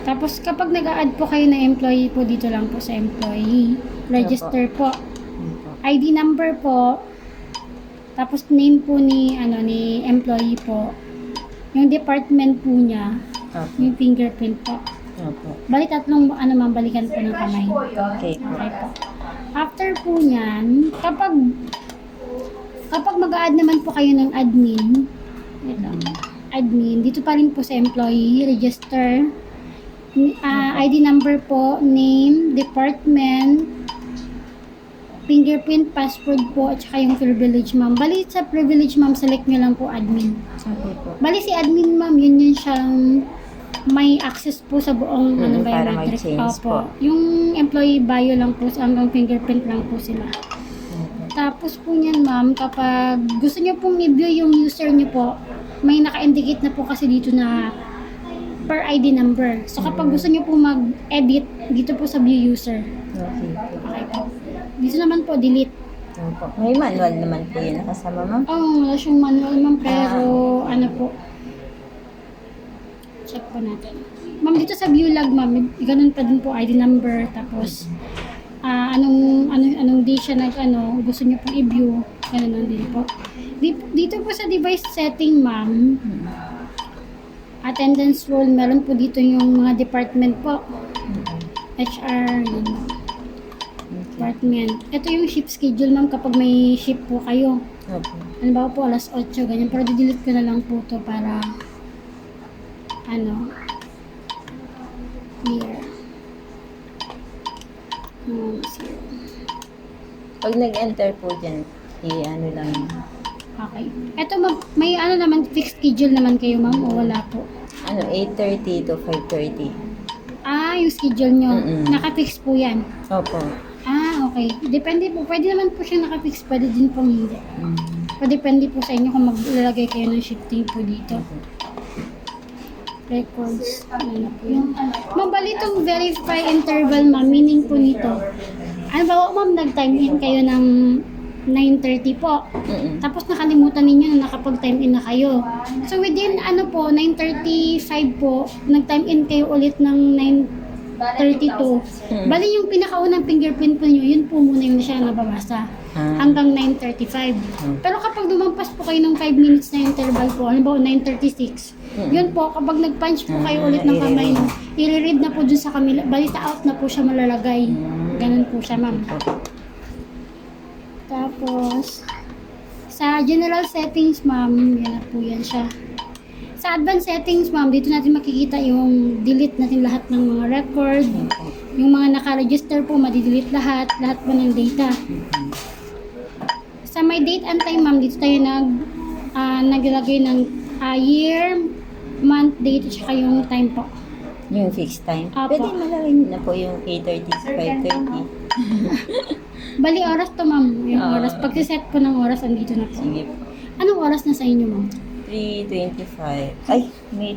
Tapos kapag nag-a-add po kayo na employee po, dito lang po sa employee. Register po. ID number po. Tapos name po ni employee po. Yung department po niya. Yung fingerprint po. Bali tatlong ma'am, balikan po ng kamay. Okay. Okay po. After po niyan, kapag mag-a-add naman po kayo ng admin, dito pa rin po sa employee, register, ID number po, name, department, fingerprint, password po, at saka yung privilege ma'am. Bali sa privilege ma'am, select nyo lang po admin. Okay po. Bali si admin ma'am, yun siyang may access po sa buong para biometric. mag-change po. Yung employee bio lang po, hanggang fingerprint lang po sila. Tapos po niyan ma'am, kapag gusto niyo pong i-view yung user niyo po, may naka-indicate na po kasi dito na per ID number. So kapag gusto niyo po mag-edit, dito po sa view user. Okay. Okay po. Dito naman po, delete. Opo. May manual naman po yun nakasama, ma'am? Wala siyang manual ma'am, pero ano po. Check po natin. Ma'am, dito sa view log ma'am, ganun pa din po ID number, tapos anong day siya gusto niyo pong i-view, ganun din po. Dito po sa device setting ma'am, attendance role, meron po dito yung mga department po. HR, yun. Department. Ito yung shift schedule ma'am kapag may shift po kayo. Opo. Ano ba po, alas 8, ganyan. Pero delete ko na lang po to para clear. Pag nag-enter po dyan, lang. Okay. Ito ma'am, may naman, fixed schedule naman kayo ma'am o wala po? 8:30 to 5:30. Yung schedule nyo. Mm-mm. Naka-fix po yan. Opo. Okay. Depende po. Pwede naman po siya naka-fix. Pwede din pong hindi. Depende po sa inyo kung maglalagay kayo ng shifting po dito. Records. Ano po yun? Ma'am, bali itong verify interval ma'am, meaning po nito. Ano ba ma'am, nag-time in kayo ng 9:30 po. Tapos nakalimutan ninyo na nakapag-time in na kayo. So within 9:35 po, nag-time in kayo ulit ng 9:32. Bali yung pinakaunang fingerprint po nyo, yun po muna yung siya nababasa. Hanggang 9:35. Pero kapag lumampas po kayo ng 5 minutes na interval po, halimbawa 9:36, yun po, kapag nag-punch po kayo ulit ng kamay, i-read na po dun sa kamila, balita out na po siya malalagay. Ganun po siya ma'am. Tapos, sa general settings, ma'am, yan na po yan siya. Sa advanced settings, ma'am, dito natin makikita yung delete natin lahat ng mga record. Yung mga naka-register po, madidelete lahat po ng data. Sa my date and time, ma'am, dito tayo naglagay ng year, month, date, at saka yung time po. Yung fixed time. Apo. Pwede malalagay na po yung 8:30 to 5:30. Bali, oras to, ma'am. Yung oras. Pag set po ng oras, andito na po. Sige po. Anong oras na sa inyo, ma'am? 3:25. Ay, may